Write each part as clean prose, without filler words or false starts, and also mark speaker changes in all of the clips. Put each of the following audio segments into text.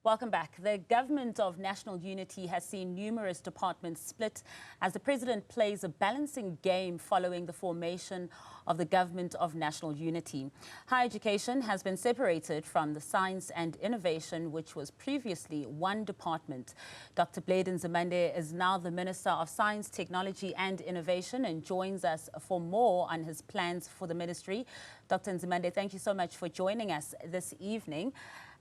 Speaker 1: Welcome back. The Government of National Unity has seen numerous departments split as the President plays a balancing game following the formation of the Government of National Unity. Higher education has been separated from the Science and Innovation, which was previously one department. Dr. Blade Nzimande is now the Minister of Science, Technology and Innovation and joins us for more on his plans for the ministry. Dr. Nzimande, thank you so much for joining us this evening.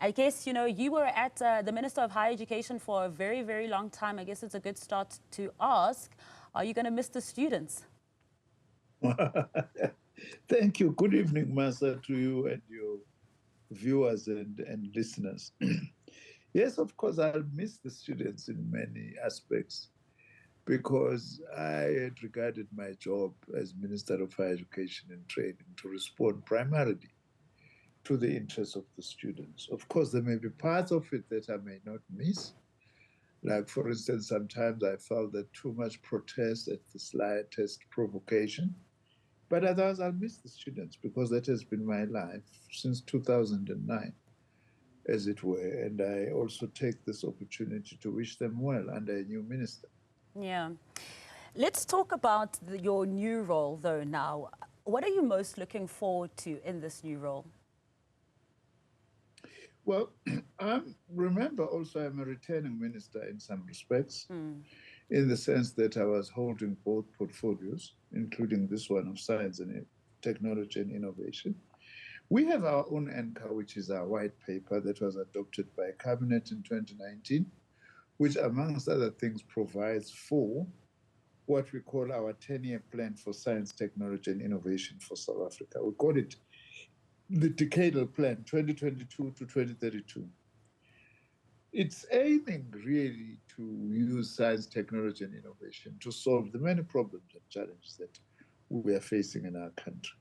Speaker 1: I guess, you were at the Minister of Higher Education for a very, very long time. I guess it's a good start to ask, are you going to miss the students?
Speaker 2: Thank you. Good evening, Masa, to you and your viewers and listeners. Yes, of course, I'll miss the students in many aspects because I had regarded my job as Minister of Higher Education and Training to respond primarily to the interests of the students. Of course, there may be parts of it that I may not miss. Like, for instance, sometimes I felt that too much protest at the slightest provocation. But otherwise, I'll miss the students because that has been my life since 2009, as it were. And I also take this opportunity to wish them well under a new minister.
Speaker 1: Yeah. Let's talk about your new role, though, now. What are you most looking forward to in this new role?
Speaker 2: Well, remember also I'm a returning minister in some respects, in the sense that I was holding both portfolios, including this one of Science and Technology and Innovation. We have our own anchor, which is our white paper that was adopted by Cabinet in 2019, which, amongst other things, provides for what we call our 10-year plan for science, technology, and innovation for South Africa. We call it the decadal plan, 2022 to 2032. It's aiming really to use science, technology, and innovation to solve the many problems and challenges that we are facing in our country.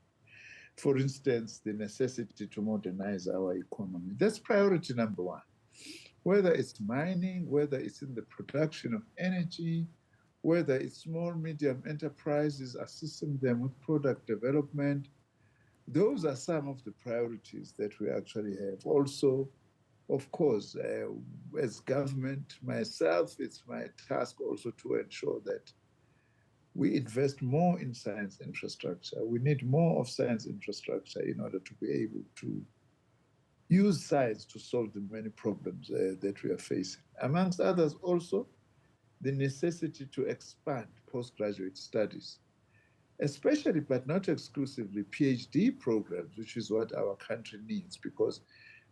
Speaker 2: For instance, the necessity to modernize our economy. That's priority number one. Whether it's mining, whether it's in the production of energy, whether it's small, medium enterprises, assisting them with product development, those are some of the priorities that we actually have. Also, of course, as government, myself, it's my task also to ensure that we invest more in science infrastructure. We need more of science infrastructure in order to be able to use science to solve the many problems that we are facing. Amongst others, also, the necessity to expand postgraduate studies, especially but not exclusively PhD programs, which is what our country needs, because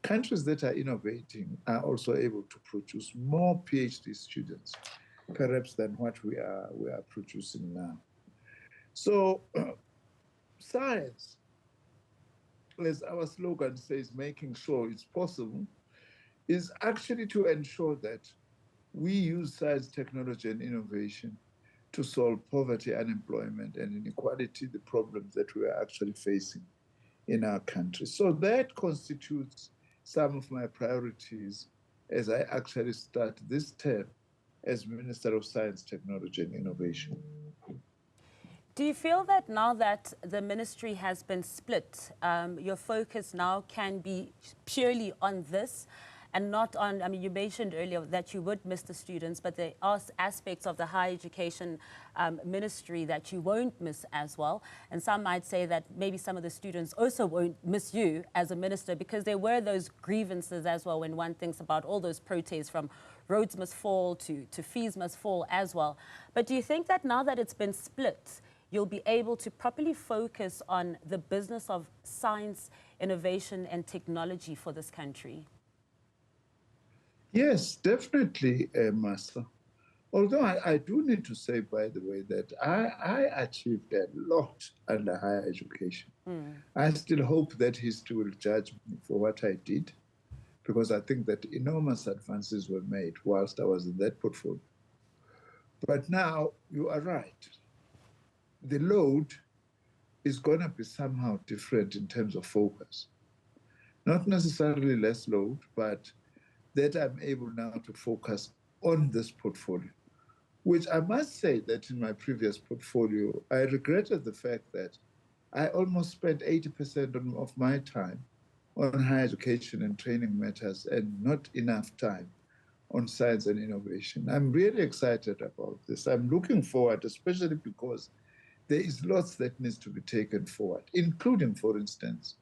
Speaker 2: countries that are innovating are also able to produce more PhD students, perhaps than what we are producing now. So science, as our slogan says, making sure it's possible, is actually to ensure that we use science, technology, and innovation to solve poverty, unemployment, and inequality, the problems that we are actually facing in our country. So that constitutes some of my priorities as I actually start this term as Minister of Science, Technology, and Innovation.
Speaker 1: Do you feel that now that the ministry has been split, your focus now can be purely on this and not on, you mentioned earlier that you would miss the students, but there are aspects of the higher education ministry that you won't miss as well. And some might say that maybe some of the students also won't miss you as a minister, because there were those grievances as well when one thinks about all those protests from roads must fall to fees must fall as well. But do you think that now that it's been split, you'll be able to properly focus on the business of science, innovation and technology for this country?
Speaker 2: Yes, definitely, Master. Although I do need to say, by the way, that I achieved a lot under higher education. I still hope that history will judge me for what I did, because I think that enormous advances were made whilst I was in that portfolio. But now, you are right. The load is going to be somehow different in terms of focus. Not necessarily less load, but that I'm able now to focus on this portfolio, which I must say that in my previous portfolio, I regretted the fact that I almost spent 80% of my time on higher education and training matters and not enough time on science and innovation. I'm really excited about this. I'm looking forward, especially because there is lots that needs to be taken forward, including, for instance,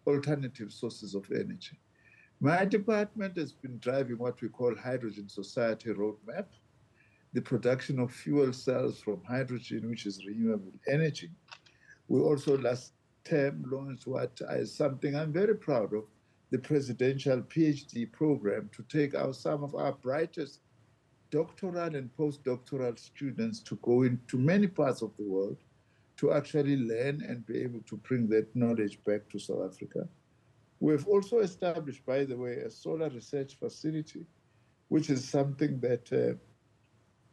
Speaker 2: alternative sources of energy. My department has been driving what we call Hydrogen Society Roadmap, the production of fuel cells from hydrogen, which is renewable energy. We also last term launched what is something I'm very proud of, the presidential PhD program to take out some of our brightest doctoral and postdoctoral students to go into many parts of the world to actually learn and be able to bring that knowledge back to South Africa. We've also established, by the way, a solar research facility, which is something that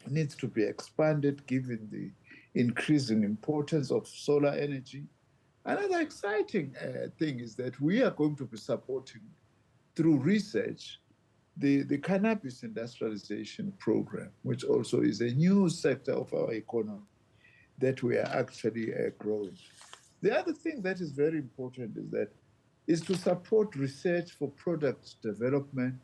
Speaker 2: needs to be expanded given the increasing importance of solar energy. Another exciting thing is that we are going to be supporting through research the cannabis industrialization program, which also is a new sector of our economy that we are actually growing. The other thing that is very important is to support research for product development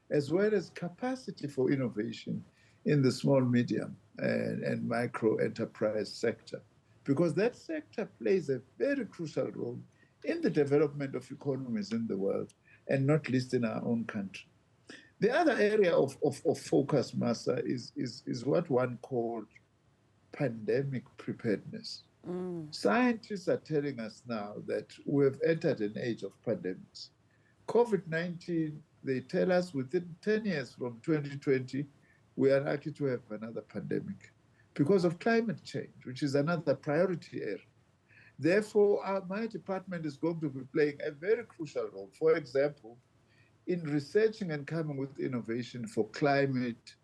Speaker 2: as well as capacity for innovation in the small, medium, and micro enterprise sector, because that sector plays a very crucial role in the development of economies in the world, and not least in our own country. The other area of focus, Masa, is what one called pandemic preparedness. Scientists are telling us now that we've entered an age of pandemics. COVID-19, they tell us within 10 years from 2020, we are likely to have another pandemic because of climate change, which is another priority area. Therefore, my department is going to be playing a very crucial role, for example, in researching and coming with innovation for climate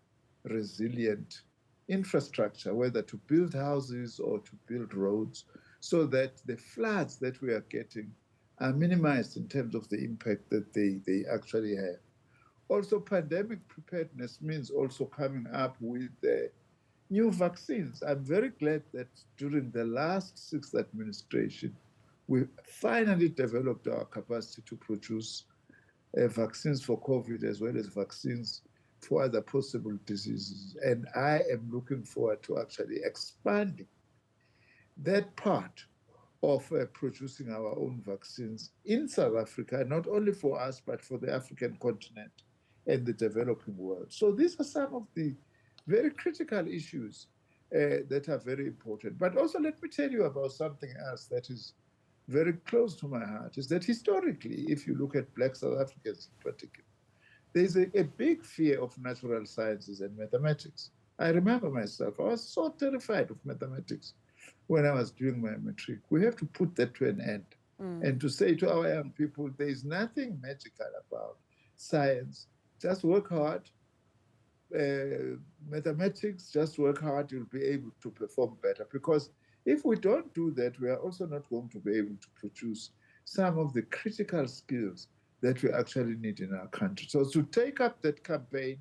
Speaker 2: resilient infrastructure, whether to build houses or to build roads, so that the floods that we are getting are minimized in terms of the impact that they actually have. Also, pandemic preparedness means also coming up with new vaccines. I'm very glad that during the last sixth administration, we finally developed our capacity to produce vaccines for COVID as well as vaccines for other possible diseases. And I am looking forward to actually expanding that part of producing our own vaccines in South Africa, not only for us, but for the African continent and the developing world. So these are some of the very critical issues that are very important. But also let me tell you about something else that is very close to my heart, is that historically, if you look at Black South Africans in particular, there's a big fear of natural sciences and mathematics. I remember myself, I was so terrified of mathematics when I was doing my matric. We have to put that to an end and to say to our young people, there is nothing magical about science. Just work hard. Mathematics, just work hard, you'll be able to perform better. Because if we don't do that, we are also not going to be able to produce some of the critical skills that we actually need in our country. So to take up that campaign,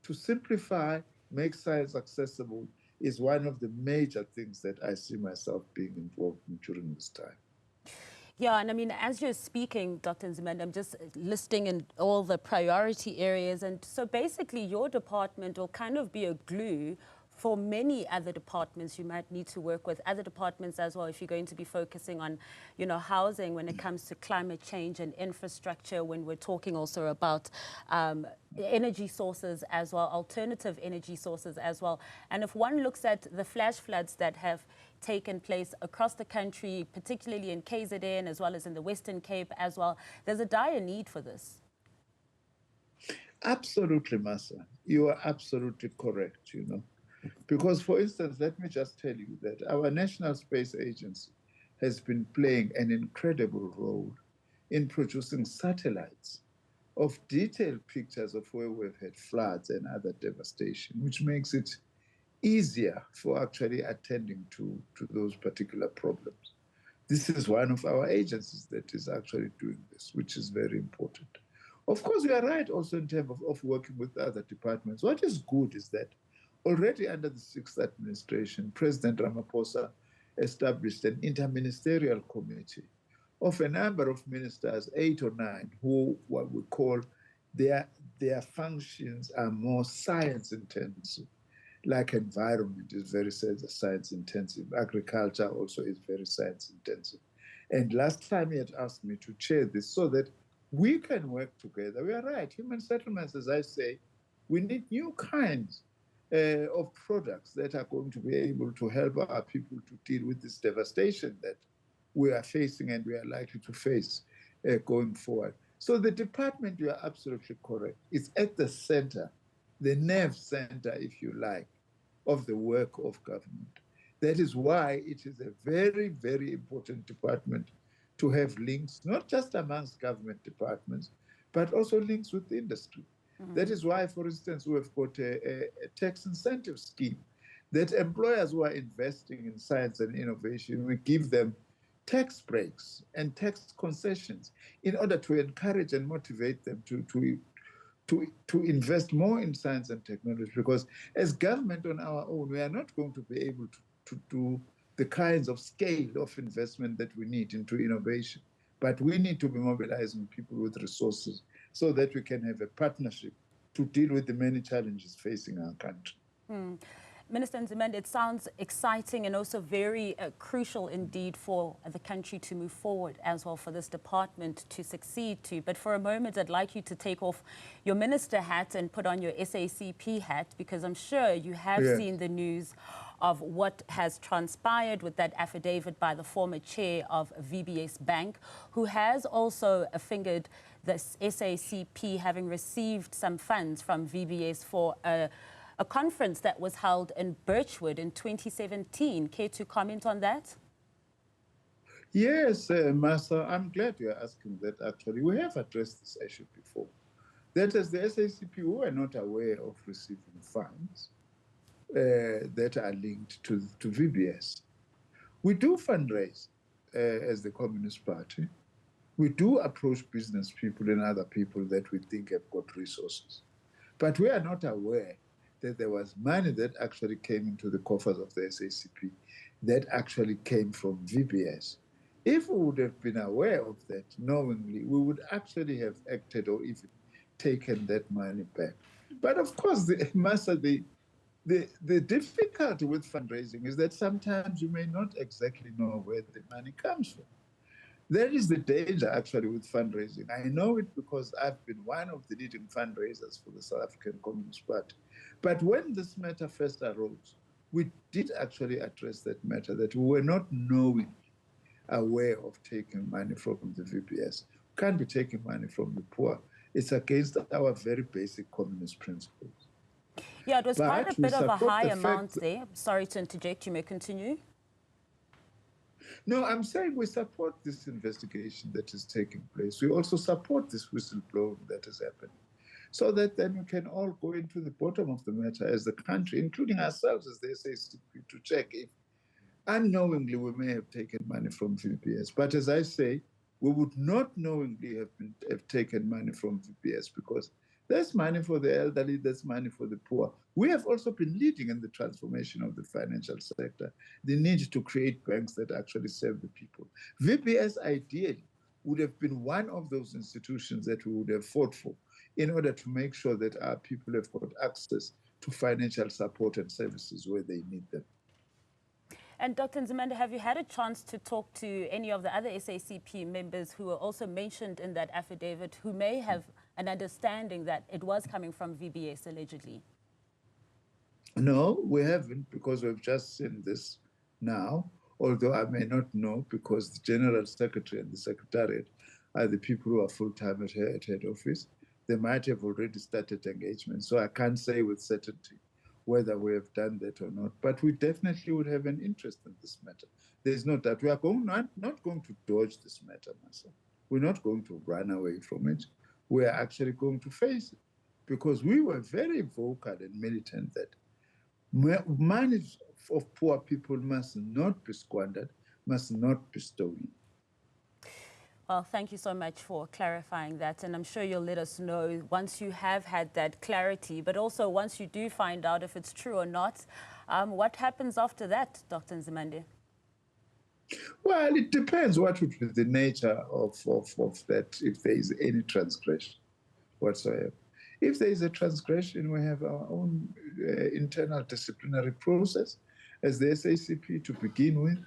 Speaker 2: to simplify, make science accessible, is one of the major things that I see myself being involved in during this time.
Speaker 1: Yeah, and I mean, as you're speaking, Dr. Nzimande, I'm just listing in all the priority areas. And so basically your department will kind of be a glue for many other departments you might need to work with, other departments as well, if you're going to be focusing on, you know, housing when it comes to climate change and infrastructure, when we're talking also about energy sources as well, alternative energy sources as well. And if one looks at the flash floods that have taken place across the country, particularly in KZN as well as in the Western Cape as well, there's a dire need for this.
Speaker 2: Absolutely, Masa. You are absolutely correct, you know. Because, for instance, let me just tell you that our National Space Agency has been playing an incredible role in producing satellites of detailed pictures of where we've had floods and other devastation, which makes it easier for actually attending to those particular problems. This is one of our agencies that is actually doing this, which is very important. Of course, you are right also in terms of working with other departments. What is good is that already under the sixth administration, President Ramaphosa established an interministerial committee of a number of ministers, 8 or 9, who what we call their functions are more science intensive. Like environment is very science intensive. Agriculture also is very science intensive. And last time he had asked me to chair this so that we can work together. We are right. Human settlements, as I say, we need new kinds of products that are going to be able to help our people to deal with this devastation that we are facing and we are likely to face going forward. So the department, you are absolutely correct, is at the center, the nerve center, if you like, of the work of government. That is why it is a very, very important department to have links, not just amongst government departments, but also links with industry. That is why, for instance, we have got a tax incentive scheme that employers who are investing in science and innovation, we give them tax breaks and tax concessions in order to encourage and motivate them to invest more in science and technology, because as government on our own, we are not going to be able to do the kinds of scale of investment that we need into innovation. But we need to be mobilizing people with resources so that we can have a partnership to deal with the many challenges facing our country.
Speaker 1: Minister Nzimande, it sounds exciting and also very crucial indeed for the country to move forward as well, for this department to succeed too. But for a moment, I'd like you to take off your minister hat and put on your SACP hat, because I'm sure you have seen the news of what has transpired with that affidavit by the former chair of VBS Bank, who has also fingered this SACP having received some funds from VBS for a conference that was held in Birchwood in 2017. Care to comment on that?
Speaker 2: Yes, Massa, I'm glad you're asking that. Actually, we have addressed this issue before. That as the SACP, we were not aware of receiving funds that are linked to VBS. We do fundraise as the Communist Party. We do approach business people and other people that we think have got resources. But we are not aware that there was money that actually came into the coffers of the SACP that actually came from VBS. If we would have been aware of that knowingly, we would actually have acted or even taken that money back. But of course, the difficulty with fundraising is that sometimes you may not exactly know where the money comes from. That is the danger actually with fundraising. I know it because I've been one of the leading fundraisers for the South African Communist Party. But when this matter first arose, we did actually address that matter, that we were not knowingly aware of taking money from the VBS. We can't be taking money from the poor. It's against our very basic communist principles.
Speaker 1: Yeah, it was quite a bit of a high amount there. Sorry to interject, you may continue.
Speaker 2: No, I'm saying we support this investigation that is taking place. We also support this whistleblowing that is happening, so that then we can all go into the bottom of the matter as the country, including ourselves as the SACP, to check if unknowingly we may have taken money from VBS. But as I say, we would not knowingly have taken money from VBS, because there's money for the elderly, there's money for the poor. We have also been leading in the transformation of the financial sector, the need to create banks that actually serve the people. VBS ideally would have been one of those institutions that we would have fought for in order to make sure that our people have got access to financial support and services where they need them.
Speaker 1: And Dr. Nzimande, have you had a chance to talk to any of the other SACP members who were also mentioned in that affidavit, who may have an understanding that it was coming from VBS allegedly?
Speaker 2: No, we haven't, because we've just seen this now, although I may not know, because the General Secretary and the Secretariat are the people who are full-time at head office. They might have already started engagement, so I can't say with certainty whether we have done that or not, but we definitely would have an interest in this matter. There's no doubt. We are not going to dodge this matter, Massa. We're not going to run away from it. We are actually going to face it, because we were very vocal and militant that money of poor people must not be squandered, must not be stolen.
Speaker 1: Well, thank you so much for clarifying that. And I'm sure you'll let us know once you have had that clarity, but also once you do find out if it's true or not, what happens after that, Dr. Nzimande?
Speaker 2: Well, it depends what would be the nature of that, if there is any transgression whatsoever. If there is a transgression, we have our own internal disciplinary process as the SACP to begin with.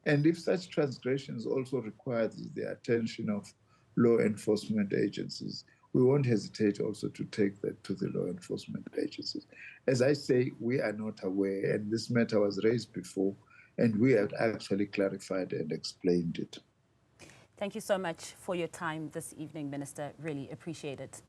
Speaker 2: And if such transgressions also require the attention of law enforcement agencies, we won't hesitate also to take that to the law enforcement agencies. As I say, we are not aware, and this matter was raised before, and we have actually clarified and explained it.
Speaker 1: Thank you so much for your time this evening, Minister. Really appreciate it.